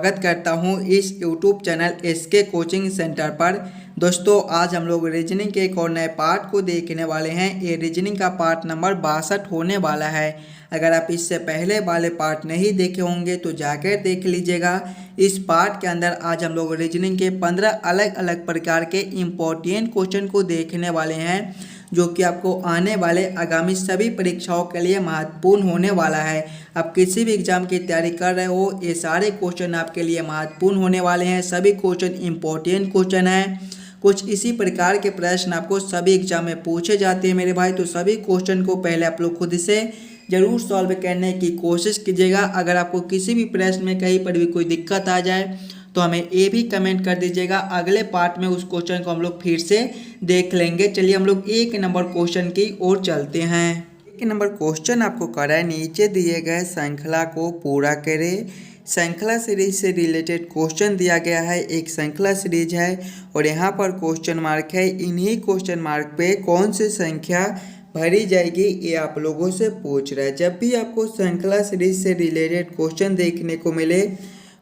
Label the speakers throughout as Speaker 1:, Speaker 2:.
Speaker 1: स्वागत करता हूं इस YouTube channel SK coaching centre पर। दोस्तों आज हम लोग रीजनिंग के एक और नए पार्ट को देखने वाले हैं। ये रीजनिंग का पार्ट नंबर 62 होने वाला है। अगर आप इससे पहले वाले पार्ट नहीं देखे होंगे तो जाकर देख लीजिएगा। इस पार्ट के अंदर आज हम लोग रीजनिंग के 15 अलग अलग प्रकार के इम्पोर्टेंट क्वेश्चन को देखने वाले हैं, जो कि आपको आने वाले आगामी सभी परीक्षाओं के लिए महत्वपूर्ण होने वाला है। आप किसी भी एग्जाम की तैयारी कर रहे हो, ये सारे क्वेश्चन आपके लिए महत्वपूर्ण होने वाले हैं। सभी क्वेश्चन इम्पोर्टेंट क्वेश्चन हैं। कुछ इसी प्रकार के प्रश्न आपको सभी एग्जाम में पूछे जाते हैं मेरे भाई। तो सभी क्वेश्चन को पहले आप लोग खुद से जरूर सॉल्व करने की कोशिश कीजिएगा। अगर आपको किसी भी प्रश्न में कहीं पर भी कोई दिक्कत आ जाए तो हमें ये भी कमेंट कर दीजिएगा। अगले पार्ट में उस क्वेश्चन को हम लोग फिर से देख लेंगे। चलिए हम लोग एक नंबर क्वेश्चन की ओर चलते हैं। एक नंबर क्वेश्चन आपको कर रहा है, नीचे दिए गए श्रृंखला को पूरा करें। श्रृंखला सीरीज से रिलेटेड क्वेश्चन दिया गया है। एक श्रृंखला सीरीज है और यहाँ पर क्वेश्चन मार्क है। इन्हीं क्वेश्चन मार्क पे कौन सी संख्या भरी जाएगी, ये आप लोगों से पूछ रहा है। जब भी आपको श्रृंखला सीरीज से रिलेटेड क्वेश्चन देखने को मिले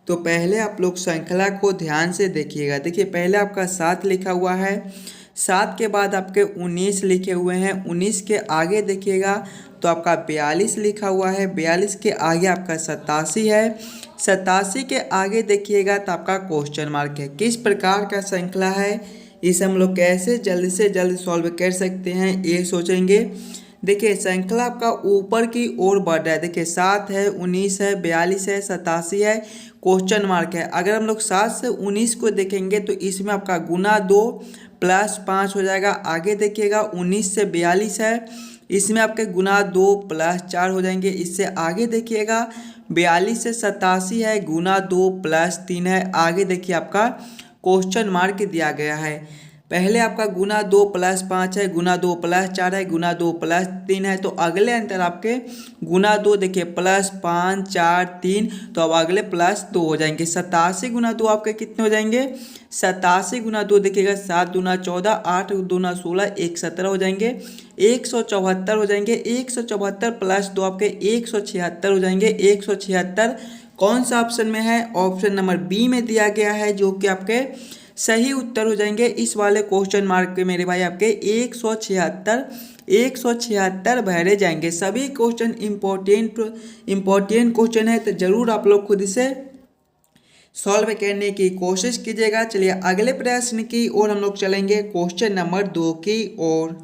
Speaker 1: तो पहले आप लोग श्रृंखला को ध्यान से देखिएगा। देखिए पहले आपका 7 लिखा हुआ है, 7 के बाद आपके 19 लिखे हुए हैं, 19 के आगे देखिएगा तो आपका 42 लिखा हुआ है, 42 के आगे आपका 87 है, 87 के आगे देखिएगा तो आपका क्वेश्चन मार्क है। किस प्रकार का श्रृंखला है, इसे हम लोग कैसे जल्द से जल्द सॉल्व कर सकते हैं ये सोचेंगे। देखिए श्रृंखला आपका ऊपर की ओर बढ़ रहा है। देखिए 7 है, 19 है, 42 है, 87 है, क्वेश्चन मार्क है। अगर हम लोग 7 से 19 को देखेंगे तो इसमें आपका गुना 2 प्लस 5 हो जाएगा। आगे देखिएगा 19 से 42 है, इसमें आपके गुना 2 प्लस 4 हो जाएंगे। इससे आगे देखिएगा 42 से 87 है, गुना 2 प्लस 3 है। आगे देखिए आपका क्वेश्चन मार्क दिया गया है। पहले आपका गुना 2 प्लस 5 है, गुना 2 प्लस 4 है, गुना 2 प्लस 3 है। तो अगले अंतर आपके गुना 2 देखिए प्लस 5 4 3, तो अब अगले प्लस 2 हो जाएंगे। 87 गुना 2 आपके कितने हो जाएंगे, 87 गुना 2 देखिएगा 7 दूना 14, 8 दूना 16, 1 17 हो जाएंगे, 174 हो जाएंगे। 174 प्लस 2 आपके 176 हो जाएंगे। 176 कौन सा ऑप्शन में है, ऑप्शन नंबर बी में दिया गया है, जो कि आपके सही उत्तर हो जाएंगे। इस वाले क्वेश्चन मार्क पे मेरे भाई आपके 176 भरे जाएंगे। सभी क्वेश्चन इम्पोर्टेंट क्वेश्चन है, तो जरूर आप लोग खुद से सॉल्व करने की कोशिश कीजिएगा। चलिए अगले प्रश्न की ओर हम लोग चलेंगे, क्वेश्चन नंबर 2 की ओर।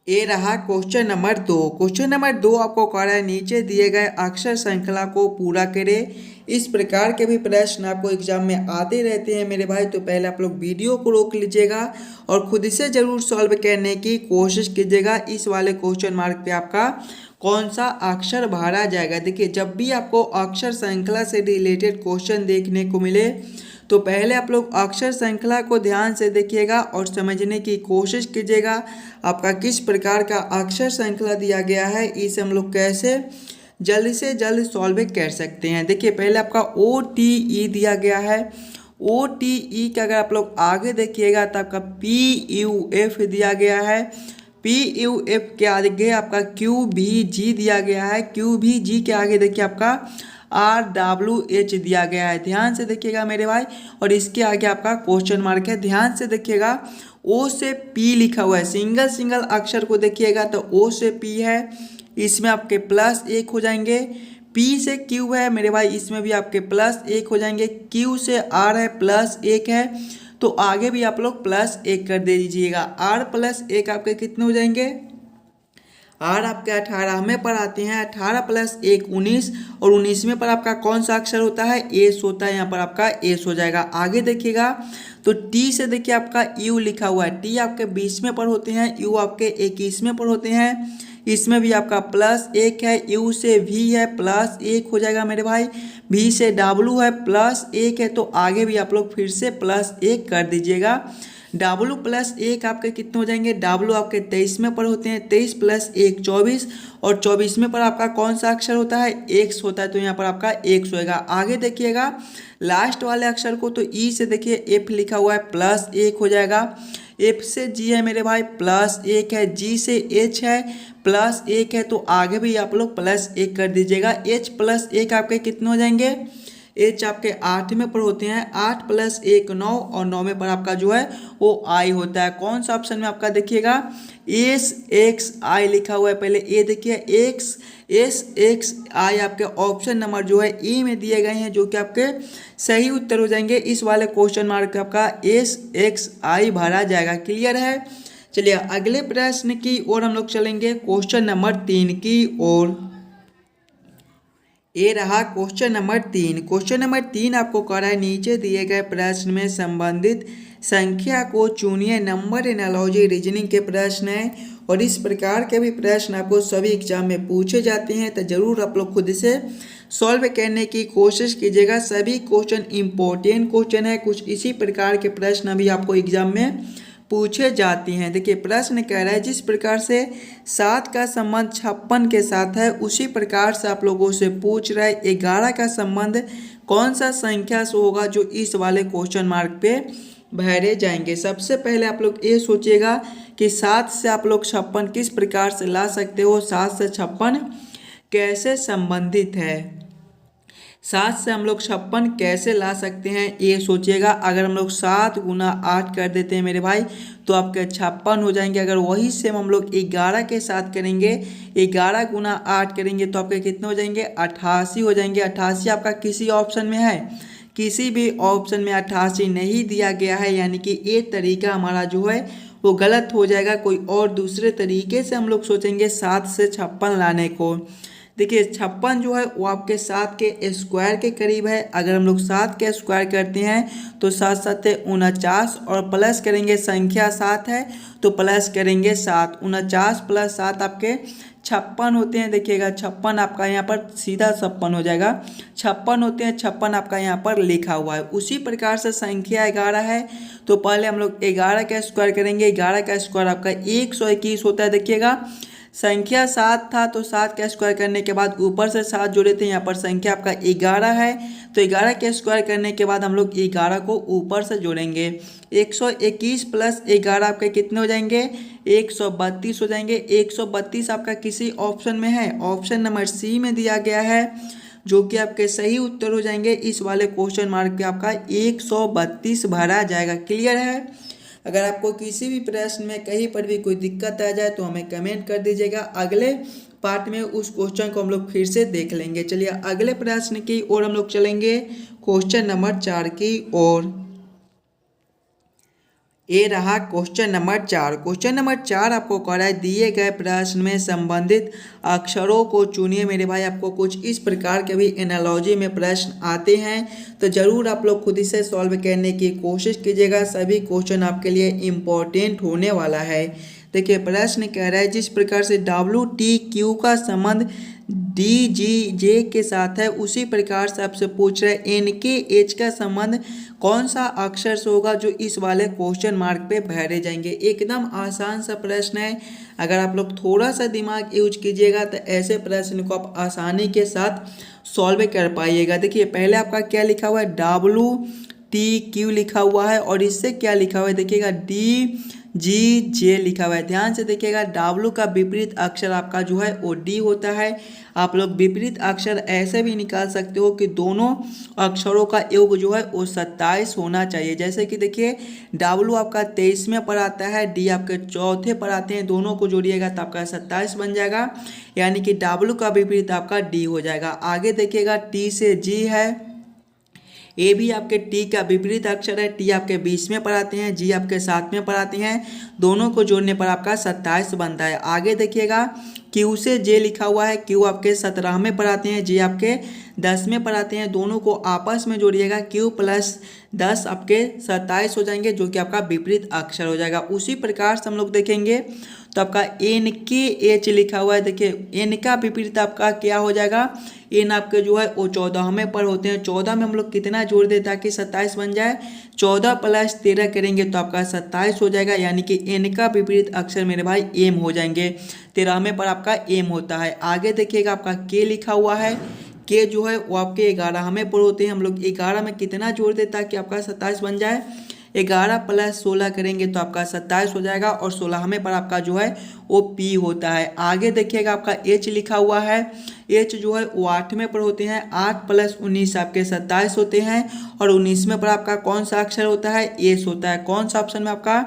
Speaker 1: ये रहा क्वेश्चन नंबर 2। क्वेश्चन नंबर 2 आपको कह रहा है, नीचे दिए गए अक्षर श्रृंखला को पूरा करें। इस प्रकार के भी प्रश्न आपको एग्जाम में आते रहते हैं मेरे भाई। तो पहले आप लोग वीडियो को रोक लीजिएगा और खुद से जरूर सॉल्व करने की कोशिश कीजिएगा। इस वाले क्वेश्चन मार्क पे आपका कौन सा अक्षर भरा जाएगा। देखिए जब भी आपको अक्षर श्रृंखला से रिलेटेड क्वेश्चन देखने को मिले तो पहले आप लोग अक्षर श्रृंखला को ध्यान से देखिएगा और समझने की कोशिश कीजिएगा आपका किस प्रकार का अक्षर श्रृंखला दिया गया है, इसे हम लोग कैसे जल्द से जल्द सॉल्व कर सकते हैं। देखिए पहले आपका OTE दिया गया है। OTE का अगर आप लोग आगे देखिएगा तो आपका PUF दिया गया है। PUF के आगे आपका QVG दिया गया है। QVG के आगे देखिए आपका RWH दिया गया है। ध्यान से देखिएगा मेरे भाई। और इसके आगे आपका क्वेश्चन मार्क है। ध्यान से देखिएगा O से P लिखा हुआ है। सिंगल अक्षर को देखिएगा तो O से P है, इसमें आपके प्लस 1 हो जाएंगे। P से Q है मेरे भाई, इसमें भी आपके प्लस 1 हो जाएंगे। Q से R है, प्लस 1 है, तो आगे भी आप लोग प्लस 1 कर दे दीजिएगा। R प्लस 1 आपके कितने हो जाएंगे, R आपके 18वें पर आते हैं। 18 प्लस 1 19, और 19वें पर आपका कौन सा अक्षर होता है, एस होता है। यहाँ पर आपका एस हो जाएगा। आगे देखिएगा तो टी से देखिए आपका यू लिखा हुआ है। टी आपके 20वें पर होते हैं, यू आपके 21वें पर होते हैं। इसमें भी आपका प्लस 1 है। यू से वी है, प्लस 1 हो जाएगा मेरे भाई। वी से डब्लू है, प्लस 1 है, तो आगे भी आप लोग फिर से प्लस 1 कर दीजिएगा। W प्लस 1 आपके कितने हो जाएंगे, W आपके 23वें पर होते हैं। 23 प्लस 1 24, और 24वें पर आपका कौन सा अक्षर होता है, X होता है, तो यहाँ पर आपका X होएगा। आगे देखिएगा लास्ट वाले अक्षर को, तो E से देखिए F लिखा हुआ है, प्लस 1 हो जाएगा। एफ से जी है मेरे भाई +1 है, जी से एच है +1 है, तो आगे भी आप लोग +1 कर दीजिएगा। एच +1 आपके कितने हो जाएंगे, एच आपके 8 में पर होते हैं, 8 + 1 9 और 9 में पर आपका जो है वो आई होता है। कौन सा ऑप्शन में आपका देखिएगा एस एक्स आई लिखा हुआ है, पहले ए देखिए एक्स एस एक्स आई आपके ऑप्शन नंबर जो है ए में दिए गए हैं, जो कि आपके सही उत्तर हो जाएंगे। इस वाले क्वेश्चन मार्क आपका एस एक्स आई भरा जाएगा। क्लियर है। चलिए अगले प्रश्न की ओर हम लोग चलेंगे, क्वेश्चन नंबर 3 की ओर। ये रहा क्वेश्चन नंबर 3। क्वेश्चन नंबर 3 आपको कह रहा है नीचे दिए गए प्रश्न में संबंधित संख्या को चुनिए। नंबर एनालॉजी रीजनिंग के प्रश्न हैं और इस प्रकार के भी प्रश्न आपको सभी एग्जाम में पूछे जाते हैं, तो जरूर आप लोग खुद से सॉल्व करने की कोशिश कीजिएगा। सभी क्वेश्चन इंपॉर्टेंट क्वेश्चन है, कुछ इसी प्रकार के प्रश्न अभी आपको एग्जाम में पूछे जाती हैं। देखिए प्रश्न कह रहा है जिस प्रकार से 7 का संबंध 56 के साथ है, उसी प्रकार से आप लोगों से पूछ रहा है 11 का संबंध कौन सा संख्या से होगा, जो इस वाले क्वेश्चन मार्क पे भरे जाएंगे। सबसे पहले आप लोग ये सोचिएगा कि 7 से आप लोग 56 किस प्रकार से ला सकते हो, 7 से 56 कैसे संबंधित है, 7 से हम लोग 56 कैसे ला सकते हैं ये सोचिएगा। अगर हम लोग 7 × 8 कर देते हैं मेरे भाई, तो आपके 56 हो जाएंगे। अगर वही सेम हम लोग 11 के साथ करेंगे, 11 × 8 करेंगे, तो आपके कितने हो जाएंगे, 88 हो जाएंगे। 88 आपका किसी ऑप्शन में है, किसी भी ऑप्शन में 88 नहीं दिया गया है, यानी कि ये तरीका हमारा जो है वो गलत हो जाएगा। कोई और दूसरे तरीके से हम लोग सोचेंगे 7 से 56 लाने को। देखिए 56 जो है वो आपके 7 के स्क्वायर के करीब है। अगर हम लोग 7 के स्क्वायर करते हैं तो 7 7 49 और प्लस करेंगे, संख्या 7 है तो प्लस करेंगे 7, 49 + 7 आपके 56 होते हैं। देखिएगा 56 आपका यहाँ पर सीधा 56 हो जाएगा, 56 होते हैं, 56 आपका यहाँ पर लिखा हुआ है। उसी प्रकार से संख्या 11 है, तो पहले हम लोग 11 का स्क्वायर करेंगे। 11 का स्क्वायर आपका 121 होता है। देखिएगा संख्या 7 था, तो 7 का स्क्वायर करने के बाद ऊपर से 7 जोड़े थे, यहाँ पर संख्या आपका 11 है, तो 11 के स्क्वायर करने के बाद हम लोग 11 को ऊपर से जोड़ेंगे। 121 + 11 आपके कितने हो जाएंगे, 132 हो जाएंगे। 132 आपका किसी ऑप्शन में है, ऑप्शन नंबर सी में दिया गया है, जो कि आपके सही उत्तर हो जाएंगे। इस वाले क्वेश्चन मार्क पे आपका 132 भरा जाएगा। क्लियर है। अगर आपको किसी भी प्रश्न में कहीं पर भी कोई दिक्कत आ जाए तो हमें कमेंट कर दीजिएगा। अगले पार्ट में उस क्वेश्चन को हम लोग फिर से देख लेंगे। चलिए अगले प्रश्न की ओर हम लोग चलेंगे, क्वेश्चन नंबर 4 की ओर। ये रहा क्वेश्चन नंबर 4। क्वेश्चन नंबर 4 आपको कह रहा है दिए गए प्रश्न में संबंधित अक्षरों को चुनिए। मेरे भाई आपको कुछ इस प्रकार के भी एनालॉजी में प्रश्न आते हैं, तो ज़रूर आप लोग खुद से सॉल्व करने की कोशिश कीजिएगा। सभी क्वेश्चन आपके लिए इम्पोर्टेंट होने वाला है। देखिए प्रश्न कह रहा है जिस प्रकार से WTQ का संबंध DGJ के साथ है, उसी प्रकार से आपसे पूछ रहे हैं NKH का संबंध कौन सा अक्षर से होगा, जो इस वाले क्वेश्चन मार्क पे भरे जाएंगे। एकदम आसान सा प्रश्न है। अगर आप लोग थोड़ा सा दिमाग यूज कीजिएगा तो ऐसे प्रश्न को आप आसानी के साथ सॉल्व कर पाइएगा। देखिए पहले आपका क्या लिखा हुआ है, WTQ लिखा हुआ है, और इससे क्या लिखा हुआ है देखिएगा DGJ लिखा हुआ है। ध्यान से देखिएगा W का विपरीत अक्षर आपका जो है वो D होता है। आप लोग विपरीत अक्षर ऐसे भी निकाल सकते हो कि दोनों अक्षरों का योग जो है वो 27 होना चाहिए। जैसे कि देखिए W आपका 23वें पर आता है, D आपके 4थे पर आते हैं, दोनों को जोड़िएगा तो आपका 27 बन जाएगा, यानी कि W का विपरीत आपका D हो जाएगा। आगे देखिएगा T से G है, ए भी आपके टी का विपरीत अक्षर है, टी आपके 20वें पर आते हैं, जी आपके 7वें पर आते हैं, दोनों को जोड़ने पर आपका 27 बनता है। आगे देखिएगा क्यू से जे लिखा हुआ है, क्यू आपके 17वें पर आते हैं, जे आपके 10वें पर आते हैं, दोनों को आपस में जोड़िएगा, क्यू + 10 आपके 27 हो जाएंगे, जो कि आपका विपरीत अक्षर हो जाएगा। उसी प्रकार से हम लोग देखेंगे तो आपका NKH लिखा हुआ है। देखिए एन का विपरीत आपका क्या हो जाएगा, एन आपके जो है वो 14वें पर होते हैं। 14 में हम लोग कितना जोड़ दें ताकि 27 बन जाए, 14 + 13 करेंगे तो आपका 27 हो जाएगा, यानी कि एन का विपरीत अक्षर मेरे भाई एम हो जाएंगे। 13वें पर आपका एम होता है। आगे देखिएगा आपका के लिखा हुआ है, के जो है वो आपके 11वें पर होते हैं। हम लोग 11 में कितना जोड़ दें ताकि आपका 27 बन जाए, 11 + 16 करेंगे तो आपका 27 हो जाएगा और 16वें पर आपका जो है वो पी होता है। आगे देखिएगा आपका एच लिखा हुआ है, एच जो है वो 8वें पर होते हैं। 8 + 19 आपके 27 होते हैं और 19वें पर आपका कौन सा अक्षर होता है, एस होता है। कौन सा ऑप्शन में आपका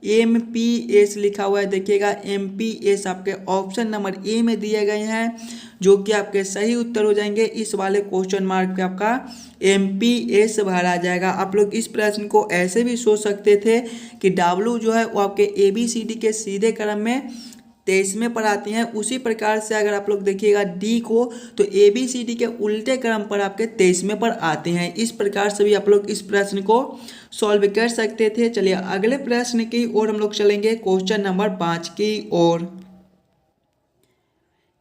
Speaker 1: MPS लिखा हुआ है, देखिएगा MPS आपके ऑप्शन नंबर ए में दिए गए हैं, जो कि आपके सही उत्तर हो जाएंगे। इस वाले क्वेश्चन मार्क पे आपका MPS भरा जाएगा। आप लोग इस प्रश्न को ऐसे भी सोच सकते थे कि W जो है वो आपके ABCD के सीधे क्रम में 23वें पर आती हैं। उसी प्रकार से अगर आप लोग देखिएगा डी को, तो ABCD के उल्टे क्रम पर आपके 23वें पर आते हैं। इस प्रकार से भी आप लोग इस प्रश्न को सॉल्व कर सकते थे। चलिए अगले प्रश्न की ओर हम लोग चलेंगे, क्वेश्चन नंबर 5 की ओर।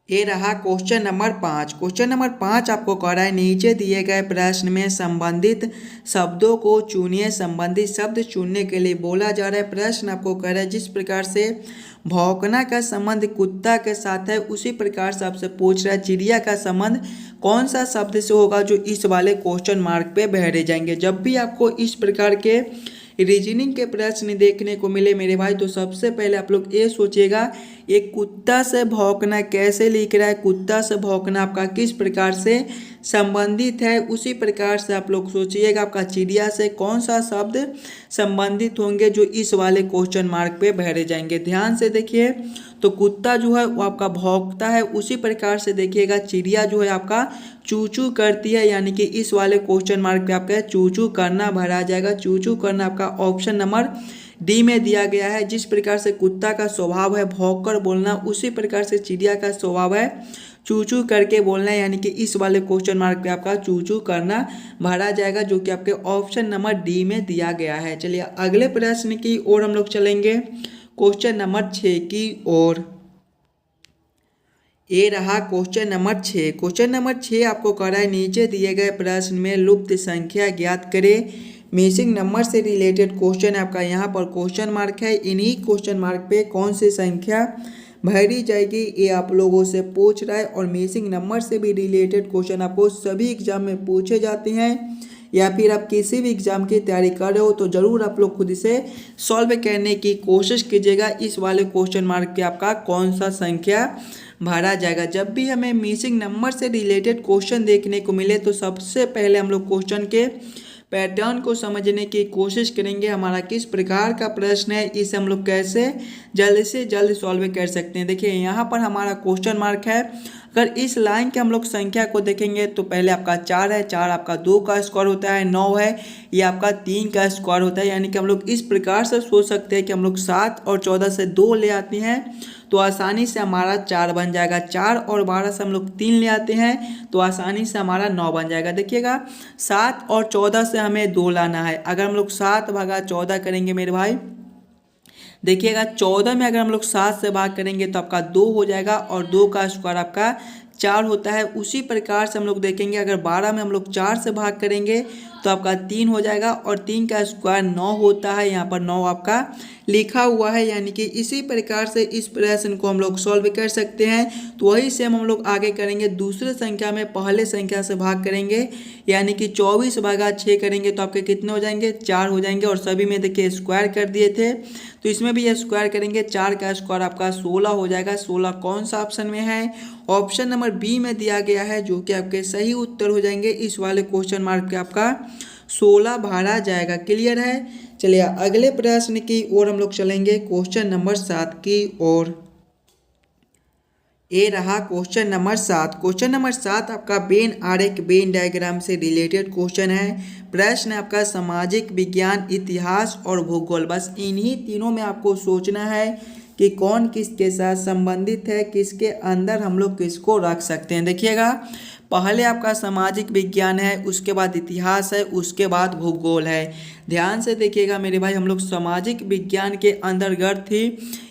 Speaker 1: ये रहा क्वेश्चन नंबर 5। क्वेश्चन नंबर 5 आपको कह रहा है नीचे दिए गए प्रश्न में संबंधित शब्दों को चुनिए। संबंधित शब्द चुनने के लिए बोला जा रहा है। प्रश्न आपको कह रहा है जिस प्रकार से भौंकना का संबंध कुत्ता के साथ है, उसी प्रकार से आपसे पूछ रहा है चिड़िया का संबंध कौन सा शब्द से होगा, जो इस वाले क्वेश्चन मार्क पे बहरे जाएंगे। जब भी आपको इस प्रकार के रीजनिंग के प्रश्न देखने को मिले मेरे भाई, तो सबसे पहले आप लोग ये सोचिएगा एक कुत्ता से भौंकना कैसे लिख रहा है, कुत्ता से भौंकना आपका किस प्रकार से संबंधित है। उसी प्रकार से आप लोग सोचिएगा आपका चिड़िया से कौन सा शब्द संबंधित होंगे, जो इस वाले क्वेश्चन मार्क पे बहरे जाएंगे। ध्यान से देखिए, तो कुत्ता जो है वो आपका भौंकता है, उसी प्रकार से देखिएगा चिड़िया जो है आपका चूचू करती है, यानी कि इस वाले क्वेश्चन मार्क पे आपका चूचू करना भरा जाएगा। चूचू करना आपका ऑप्शन नंबर डी में दिया गया है। जिस प्रकार से कुत्ता का स्वभाव है भौंक कर बोलना, उसी प्रकार से चिड़िया का स्वभाव है चूचू करके बोलना है, यानी कि इस वाले क्वेश्चन मार्क पे आपका चूचू करना भरा जाएगा, जो कि आपके ऑप्शन नंबर डी में दिया गया है। चलिए अगले प्रश्न की ओर हम लोग चलेंगे, क्वेश्चन नंबर 6 की ओर। ये रहा क्वेश्चन नंबर 6। क्वेश्चन नंबर 6 आपको कह रहा है नीचे दिए गए प्रश्न में लुप्त संख्या ज्ञात करें। मिसिंग नंबर से रिलेटेड क्वेश्चन है आपका, यहाँ पर क्वेश्चन मार्क है। इन्हीं क्वेश्चन मार्क पे कौन सी संख्या भरी जाएगी ये आप लोगों से पूछ रहा है। और मिसिंग नंबर से भी रिलेटेड क्वेश्चन आपको सभी एग्जाम में पूछे जाते हैं, या फिर आप किसी भी एग्जाम की तैयारी कर रहे हो तो ज़रूर आप लोग खुद इसे सॉल्व करने की कोशिश कीजिएगा। इस वाले क्वेश्चन मार्क पे आपका कौन सा संख्या भरा जाएगा। जब भी हमें मिसिंग नंबर से रिलेटेड क्वेश्चन देखने को मिले, तो सबसे पहले हम लोग क्वेश्चन के पैटर्न को समझने की कोशिश करेंगे। हमारा किस प्रकार का प्रश्न है, इसे हम लोग कैसे जल्द से जल्द सॉल्व कर सकते हैं। देखिए यहाँ पर हमारा क्वेश्चन मार्क है। अगर इस लाइन के हम लोग संख्या को देखेंगे तो पहले आपका 4 है, 4 आपका 2 का स्क्वायर होता है, 9 है ये आपका 3 का स्क्वायर होता है। यानी कि हम लोग इस प्रकार से सोच सकते हैं कि हम लोग 7 और 14 से 2 ले आते हैं तो आसानी से हमारा 4 बन जाएगा। 4 और 12 से हम लोग 3 ले आते हैं तो आसानी से हमारा 9 बन जाएगा। देखिएगा 7 और 14 से हमें 2 लाना है। अगर हम लोग 7 भागा 14 करेंगे मेरे भाई, देखिएगा 14 में अगर हम लोग 7 से भाग करेंगे तो आपका 2 हो जाएगा और 2 का स्क्वायर आपका 4 होता है। उसी प्रकार से हम लोग देखेंगे अगर 12 में हम लोग 4 से भाग करेंगे तो आपका 3 हो जाएगा और 3 का स्क्वायर 9 होता है। यहाँ पर 9 आपका लिखा हुआ है। यानी कि इसी प्रकार से इस प्रश्न को हम लोग सॉल्व कर सकते हैं। तो वही सेम हम लोग आगे करेंगे, दूसरे संख्या में पहले संख्या से भाग करेंगे, यानी कि 24 भागा 6 करेंगे तो आपके कितने हो जाएंगे, 4 हो जाएंगे। और सभी में देखिए स्क्वायर कर दिए थे तो इसमें भी ये स्क्वायर करेंगे, 4 का स्क्वायर आपका 16 हो जाएगा। 16 कौन सा ऑप्शन में है, ऑप्शन नंबर बी में दिया गया है, जो कि आपके सही उत्तर हो जाएंगे। इस वाले क्वेश्चन मार्क पे आपका 16 भरा जाएगा। क्लियर है। चलिए अगले प्रश्न की ओर हम लोग चलेंगे, क्वेश्चन नंबर 7 की ओर। ये रहा क्वेश्चन नंबर 7। क्वेश्चन नंबर 7 आपका वेन आरेख वेन डायग्राम से रिलेटेड क्वेश्चन है। प्रश्न आपका सामाजिक विज्ञान, इतिहास और भूगोल। बस इन्हीं तीनों में आपको सोचना है कि कौन किसके साथ संबंधित है, किसके अंदर हम लोग किसको रख सकते हैं। देखिएगा पहले आपका सामाजिक विज्ञान है, उसके बाद इतिहास है, उसके बाद भूगोल है। ध्यान से देखिएगा मेरे भाई, हम लोग सामाजिक विज्ञान के अंतर्गत ही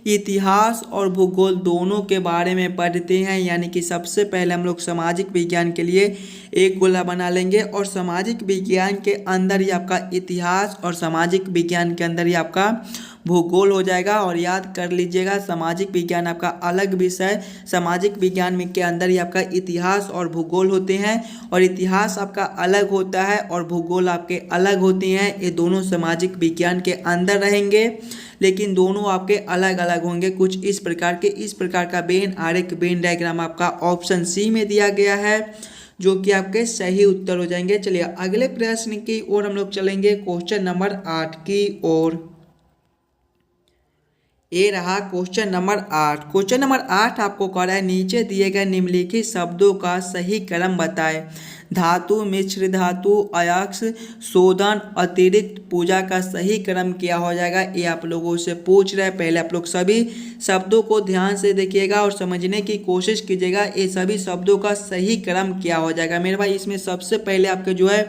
Speaker 1: इतिहास और भूगोल दोनों के बारे में पढ़ते हैं। यानी कि सबसे पहले हम लोग सामाजिक विज्ञान के लिए एक गोला बना लेंगे और सामाजिक विज्ञान के अंदर ही आपका इतिहास और सामाजिक विज्ञान के अंदर ही आपका भूगोल हो जाएगा। और याद कर लीजिएगा सामाजिक विज्ञान आपका अलग विषय, सामाजिक विज्ञान में के अंदर ही आपका इतिहास और भूगोल होते हैं, और इतिहास आपका अलग होता है और भूगोल आपके अलग होते हैं। ये दोनों सामाजिक विज्ञान के अंदर रहेंगे, लेकिन दोनों आपके अलग अलग होंगे कुछ इस प्रकार का वेन आरेख वेन डायग्राम आपका ऑप्शन सी में दिया गया है, जो कि आपके सही उत्तर हो जाएंगे। चलिए अगले प्रश्न की ओर हम लोग चलेंगे, क्वेश्चन नंबर 8 की ओर। ये रहा क्वेश्चन नंबर 8। क्वेश्चन नंबर 8 आपको कह रहा है नीचे दिए गए निम्नलिखित शब्दों का सही क्रम बताएं। धातु, मिश्र धातु, अयस्क, शोधन, अतिरिक्त, पूजा का सही क्रम क्या हो जाएगा, ये आप लोगों से पूछ रहे हैं। पहले आप लोग सभी शब्दों को ध्यान से देखिएगा और समझने की कोशिश कीजिएगा ये सभी शब्दों का सही क्रम क्या हो जाएगा मेरे भाई। इसमें सबसे पहले आपके जो है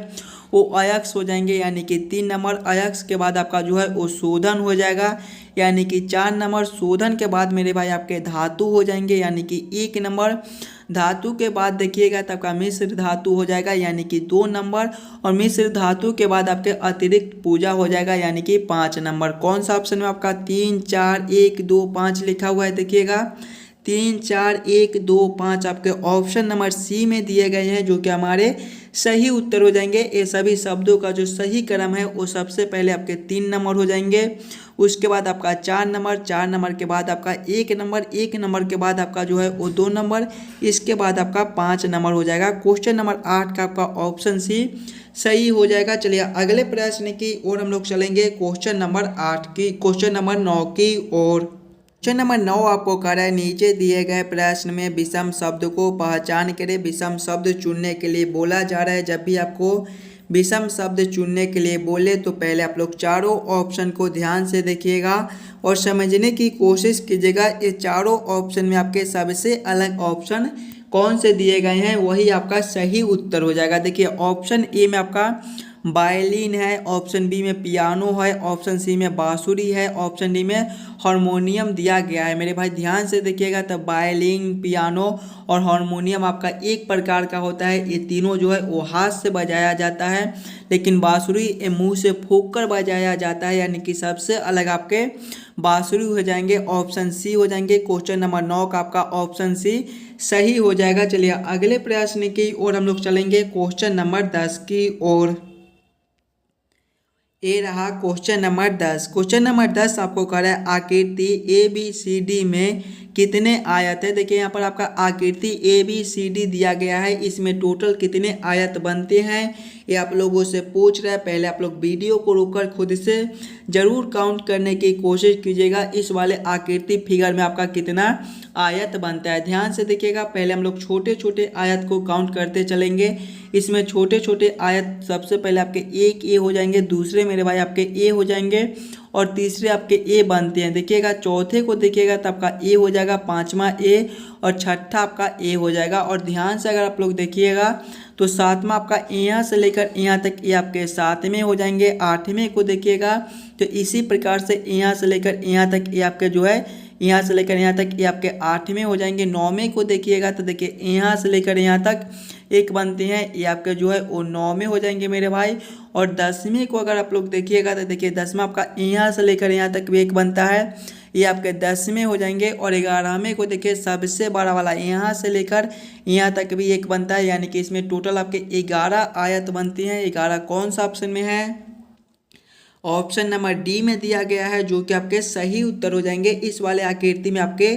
Speaker 1: वो अयस्क हो जाएंगे, यानी कि 3 नंबर। अयस्क के बाद आपका जो है वो शोधन हो जाएगा, यानी कि 4 नंबर। शोधन के बाद मेरे भाई आपके धातु हो जाएंगे, यानी कि 1 नंबर। धातु के बाद देखिएगा तो आपका मिश्र धातु हो जाएगा, यानी कि 2 नंबर। और मिश्र धातु के बाद आपके अतिरिक्त पूजा हो जाएगा, यानी कि 5 नंबर। कौन सा ऑप्शन में आपका 3 4 1 2 5 लिखा हुआ है, देखिएगा 3 4 1 2 5 आपके ऑप्शन नंबर सी में दिए गए हैं, जो कि हमारे सही उत्तर हो जाएंगे। ये सभी शब्दों का जो सही क्रम है वो सबसे पहले आपके 3 नंबर हो जाएंगे, उसके बाद आपका 4 नंबर, 4 नंबर के बाद आपका 1 नंबर, 1 नंबर के बाद आपका जो है वो 2 नंबर, इसके बाद आपका 5 नंबर हो जाएगा। क्वेश्चन नंबर 8 का आपका ऑप्शन सी सही हो जाएगा। चलिए अगले प्रश्न की ओर हम लोग चलेंगे, क्वेश्चन नंबर 8 की, क्वेश्चन नंबर 9 की ओर। क्वेश्चन नंबर 9 आपको कह रहा है नीचे दिए गए प्रश्न में विषम शब्द को पहचान करें। विषम शब्द चुनने के लिए बोला जा रहा है। जब भी आपको विषम शब्द चुनने के लिए बोले तो पहले आप लोग चारों ऑप्शन को ध्यान से देखिएगा और समझने की कोशिश कीजिएगा। ये चारों ऑप्शन में आपके सबसे अलग ऑप्शन कौन से दिए गए हैं, वही आपका सही उत्तर हो जाएगा। देखिए ऑप्शन ए में आपका वायलिन है, ऑप्शन बी में पियानो है, ऑप्शन सी में बांसुरी है, ऑप्शन डी में हारमोनियम दिया गया है। मेरे भाई ध्यान से देखिएगा तो वायलिन, पियानो और हारमोनियम आपका एक प्रकार का होता है। ये तीनों जो है वो हाथ से बजाया जाता है, लेकिन बांसुरी मुंह से फूंक कर बजाया जाता है, यानी कि सबसे अलग आपके बांसुरी हो जाएंगे, ऑप्शन सी हो जाएंगे। क्वेश्चन नंबर 9 का आपका ऑप्शन सी सही हो जाएगा। चलिए अगले प्रश्न की ओर हम लोग चलेंगे, क्वेश्चन नंबर 10 की ओर। ये रहा क्वेश्चन नंबर 10। क्वेश्चन नंबर 10 आपको कह रहा है आकृति ABCD में कितने आयत है। देखिए यहाँ पर आपका आकृति ABCD दिया गया है, इसमें टोटल कितने आयत बनते हैं ये आप लोगों से पूछ रहा है। पहले आप लोग वीडियो को रोककर खुद से जरूर काउंट करने की कोशिश कीजिएगा इस वाले आकृति फिगर में आपका कितना आयत बनता है। ध्यान से देखिएगा, पहले हम लोग छोटे छोटे आयत को काउंट करते चलेंगे। इसमें छोटे छोटे आयत सबसे पहले आपके एक ए हो जाएंगे, दूसरे मेरे भाई आपके ए हो जाएंगे और तीसरे आपके ए बनते हैं। देखिएगा चौथे को देखिएगा तो आपका ए हो जाएगा, पांचवा ए और छठा आपका ए हो जाएगा। और ध्यान से अगर आप लोग देखिएगा तो सातवां आपका यहाँ से लेकर यहाँ तक ये आपके सातवें हो जाएंगे। आठवें को देखिएगा तो इसी प्रकार से यहाँ से लेकर यहाँ तक ये आपके जो है यहाँ से लेकर यहाँ तक ये आपके आठवें हो जाएंगे। नौवें को देखिएगा तो देखिए यहाँ से लेकर यहाँ तक एक बनते हैं, ये आपके जो है वो 9वें हो जाएंगे मेरे भाई। और 10वें को अगर आप लोग देखिएगा तो देखिए 10वां आपका यहाँ से लेकर यहाँ तक भी एक बनता है, ये आपके 10वें हो जाएंगे। और 11वें को देखिए सबसे बड़ा वाला यहाँ से लेकर यहाँ तक भी एक बनता है, यानी कि इसमें टोटल आपके 11 आयत बनती हैं। 11 कौन सा ऑप्शन में है, ऑप्शन नंबर डी में दिया गया है, जो कि आपके सही उत्तर हो जाएंगे। इस वाले आकृति में आपके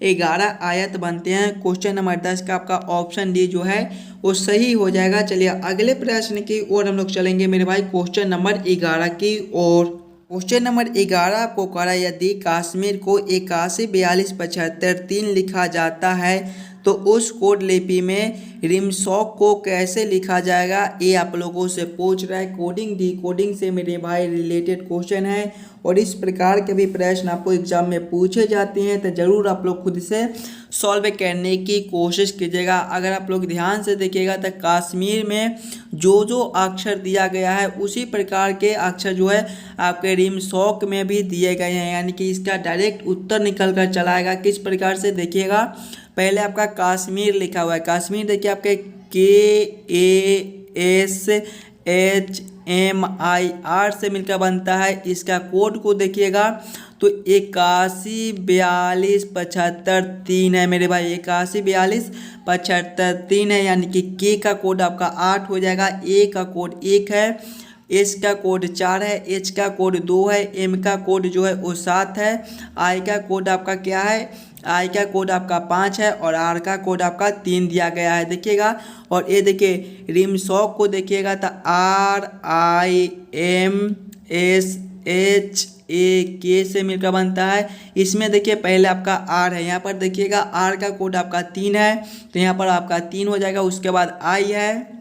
Speaker 1: 11 आयत बनते हैं। क्वेश्चन नंबर 10 का आपका ऑप्शन डी जो है वो सही हो जाएगा। चलिए अगले प्रश्न की ओर हम लोग चलेंगे मेरे भाई, क्वेश्चन नंबर 11 की ओर। क्वेश्चन नंबर 11 आपको कह रहा है यदि कश्मीर को 81 42 75 3 लिखा जाता है तो उस कोड लिपि में रिमशॉक को कैसे लिखा जाएगा, ये आप लोगों से पूछ रहा है। कोडिंग डी कोडिंग से मेरे भाई रिलेटेड क्वेश्चन है और इस प्रकार के भी प्रश्न आपको एग्जाम में पूछे जाते हैं, तो ज़रूर आप लोग खुद से सॉल्व करने की कोशिश कीजिएगा। अगर आप लोग ध्यान से देखिएगा तो कश्मीर में जो जो अक्षर दिया गया है उसी प्रकार के अक्षर जो है आपके रिमशॉक में भी दिए गए हैं, यानी कि इसका डायरेक्ट उत्तर निकल कर चला आएगा। किस प्रकार से देखिएगा, पहले आपका कश्मीर लिखा हुआ है, कश्मीर देखिए आपके SHMIR से मिलकर बनता है। इसका कोड को देखिएगा तो 81427573 है मेरे भाई, 81427573 है, यानी कि के का कोड आपका 8 हो जाएगा, ए का कोड 1 है, एस का कोड 4 है, एच का कोड 2 है, एम का कोड जो है वो 7 है, आई का कोड आपका क्या है, आई का कोड आपका 5 है और आर का कोड आपका 3 दिया गया है, देखिएगा। और ये देखिए रिमशॉक को देखिएगा तो RIMSHAK से मिलकर बनता है। इसमें देखिए पहले आपका आर है, यहाँ पर देखिएगा आर का कोड आपका 3 है तो यहाँ पर आपका 3 हो जाएगा। उसके बाद आई है,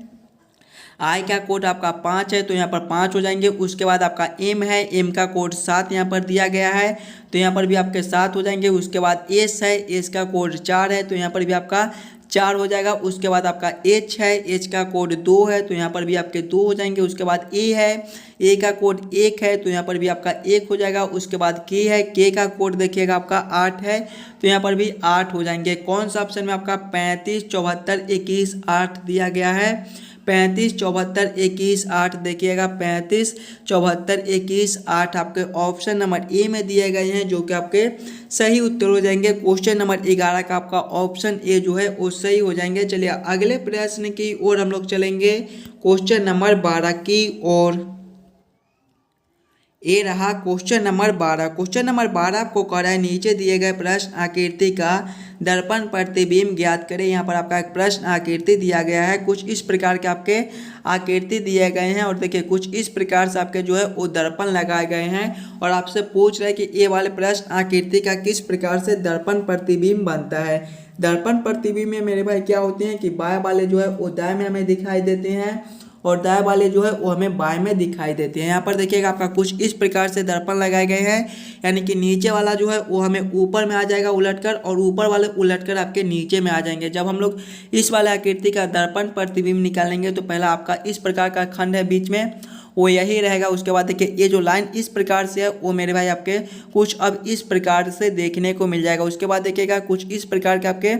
Speaker 1: आई का कोड आपका 5 है तो यहाँ पर 5 हो जाएंगे। उसके बाद आपका एम है, एम का कोड 7 यहाँ पर दिया गया है तो यहाँ पर भी आपके 7 हो जाएंगे। उसके बाद एस है, एस का कोड 4 है तो यहाँ पर भी आपका 4 हो जाएगा। उसके बाद आपका एच है, एच का कोड 2 है तो यहाँ पर भी आपके 2 हो जाएंगे। उसके बाद ए है, ए का कोड 1 है तो यहाँ पर भी आपका 1 हो जाएगा। उसके बाद के है, के का कोड देखिएगा आपका 8 है तो यहाँ पर भी 8 हो जाएंगे। कौन सा ऑप्शन में आपका 35 74 21 8 दिया गया है, 35 74 21 8 देखिएगा, 35 74 21 8 आपके ऑप्शन नंबर ए में दिए गए हैं जो कि आपके सही उत्तर हो जाएंगे। क्वेश्चन नंबर 11 का आपका ऑप्शन ए जो है वो सही हो जाएंगे। चलिए अगले प्रश्न की ओर हम लोग चलेंगे, क्वेश्चन नंबर 12 की ओर। ये रहा क्वेश्चन नंबर 12। क्वेश्चन नंबर 12 आपको कह रहा है नीचे दिए गए प्रश्न आकृति का दर्पण प्रतिबिंब ज्ञात करें। यहाँ पर आपका एक प्रश्न आकृति दिया गया है, कुछ इस प्रकार के आपके आकृति दिए गए हैं और देखिए कुछ इस प्रकार से आपके जो है वो दर्पण लगाए गए हैं और आपसे पूछ रहे हैं कि ये वाले प्रश्न आकृति का किस प्रकार से दर्पण प्रतिबिंब बनता है। दर्पण प्रतिबिंब में मेरे भाई क्या होते हैं कि बाएं वाले जो है वो दाएं में हमें दिखाई देते हैं और दाएं वाले जो है वो हमें बाएं में दिखाई देते हैं। यहाँ पर देखिएगा आपका कुछ इस प्रकार से दर्पण लगाए गए हैं, यानी कि नीचे वाला जो है वो हमें ऊपर में आ जाएगा उलटकर और ऊपर वाले उलटकर आपके नीचे में आ जाएंगे। जब हम लोग इस वाले आकृति का दर्पण प्रतिबिंब निकालेंगे तो पहला आपका इस प्रकार का खंड है बीच में, वो यही रहेगा। उसके बाद देखिए ये जो लाइन इस प्रकार से है वो मेरे भाई आपके कुछ अब इस प्रकार से देखने को मिल जाएगा। उसके बाद देखिएगा कुछ इस प्रकार के आपके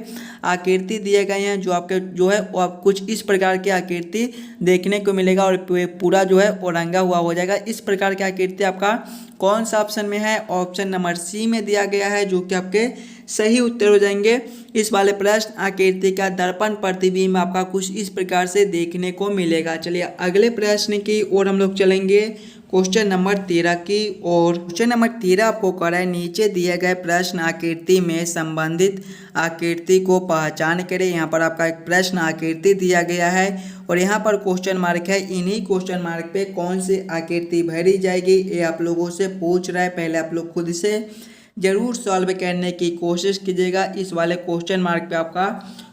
Speaker 1: आकृति दिए गए हैं जो आपके जो है वो आप कुछ इस प्रकार की आकृति देखने को मिलेगा और पूरा जो है वो रंगा हुआ हो जाएगा। इस प्रकार की आकृति आपका कौन सा ऑप्शन में है, ऑप्शन नंबर सी में दिया गया है जो कि आपके सही उत्तर हो जाएंगे। इस वाले प्रश्न आकृति का दर्पण प्रतिबिंब आपका कुछ इस प्रकार से देखने को मिलेगा। चलिए अगले प्रश्न की ओर हम लोग चलेंगे, क्वेश्चन नंबर 13 की ओर। क्वेश्चन नंबर 13 आपको कह रहा है नीचे दिए गए प्रश्न आकृति में संबंधित आकृति को पहचान करें। यहाँ पर आपका एक प्रश्न आकृति दिया गया है और यहाँ पर क्वेश्चन मार्क है, इन्हीं क्वेश्चन मार्क पे कौन सी आकृति भरी जाएगी ये आप लोगों से पूछ रहा है। पहले आप लोग खुद से जरूर सॉल्व करने की कोशिश कीजिएगा इस वाले क्वेश्चन मार्क पे आपका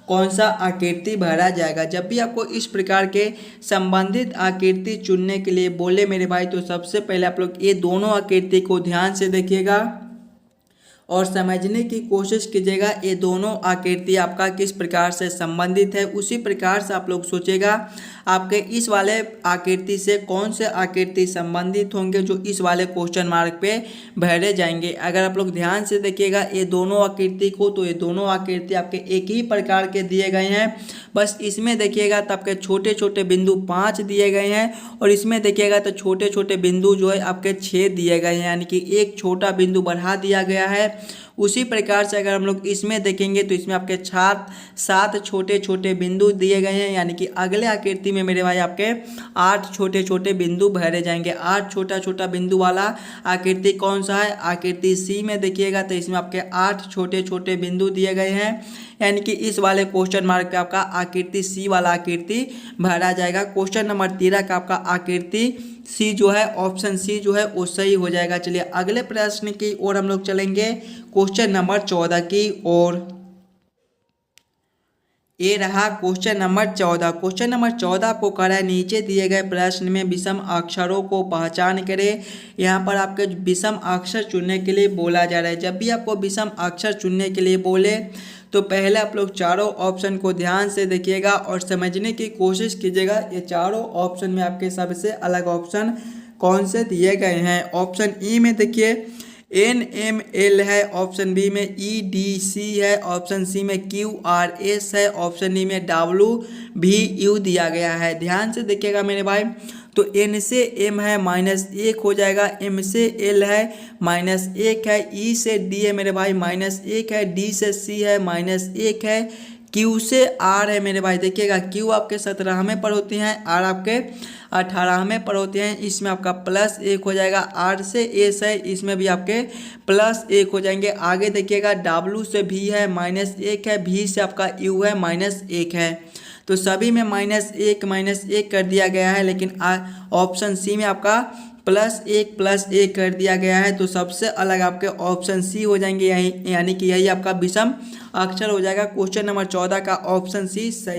Speaker 1: कौन सा आकृति भरा जाएगा। जब भी आपको इस प्रकार के संबंधित आकृति चुनने के लिए बोले मेरे भाई तो सबसे पहले आप लोग ये दोनों आकृति को ध्यान से देखिएगा और समझने की कोशिश कीजिएगा ये दोनों आकृति आपका किस प्रकार से संबंधित है। उसी प्रकार से आप लोग सोचेगा आपके इस वाले आकृति से कौन से आकृति संबंधित होंगे जो इस वाले क्वेश्चन मार्क पे भरे जाएंगे। अगर आप लोग ध्यान से देखिएगा ये दोनों आकृति को तो ये दोनों आकृति आपके एक ही प्रकार के दिए गए हैं, बस इसमें देखिएगा तो आपके छोटे छोटे बिंदु 5 दिए गए हैं और इसमें देखिएगा तो छोटे छोटे बिंदु जो है आपके 6 दिए गए हैं, यानी कि एक छोटा बिंदु बढ़ा दिया गया है। उसी प्रकार से अगर हम लोग इसमें देखेंगे तो इसमें आपके 7 छोटे छोटे बिंदु दिए गए हैं, यानी कि अगले आकृति में मेरे भाई आपके 8 छोटे छोटे बिंदु भरे जाएंगे। 8 छोटा छोटा बिंदु वाला आकृति कौन सा है, आकृति सी में देखिएगा तो इसमें आपके 8 छोटे छोटे बिंदु दिए गए हैं, यानी कि इस वाले क्वेश्चन मार्क पे आपका आकृति सी वाला आकृति भरा जाएगा। क्वेश्चन नंबर 13 का आपका आकृति सी जो है ऑप्शन सी जो है वो सही हो जाएगा। चलिए अगले प्रश्न की ओर हम लोग चलेंगे, क्वेश्चन नंबर 14 की ओर। ये रहा क्वेश्चन नंबर 14। क्वेश्चन नंबर 14 आपको कह रहा है नीचे दिए गए प्रश्न में विषम अक्षरों को पहचान करें। यहाँ पर आपके विषम अक्षर चुनने के लिए बोला जा रहा है। जब भी आपको विषम अक्षर चुनने के लिए बोले तो पहले आप लोग चारों ऑप्शन को ध्यान से देखिएगा और समझने की कोशिश कीजिएगा ये चारों ऑप्शन में आपके सबसे अलग ऑप्शन कौन से दिए गए हैं। ऑप्शन ई में देखिए एन एम एल है, ऑप्शन बी में ई डी सी है, ऑप्शन सी में क्यू आर एस है, ऑप्शन डी में डब्ल्यू भी यू दिया गया है। ध्यान से देखिएगा मेरे भाई, तो एन से एम है -1 हो जाएगा, एम से एल है -1 है, ई से डी है मेरे भाई -1 है, डी से सी है -1 है, क्यू से आर है मेरे भाई। देखिएगा क्यू आपके 17वें पर होती हैं, आर आपके 18वें पर होते हैं, इसमें आपका +1 हो जाएगा। आर से एस है, इसमें भी आपके +1 हो जाएंगे। आगे देखिएगा डब्ल्यू से भी है -1 है, भी से आपका यू है -1 है। तो सभी में -1 कर दिया गया है, लेकिन ऑप्शन सी में आपका +1 कर दिया गया है। तो सबसे अलग आपके ऑप्शन सी हो जाएंगे, यानी कि यही आपका विषम अक्षर हो जाएगा। क्वेश्चन नंबर 14 का ऑप्शन सी सही।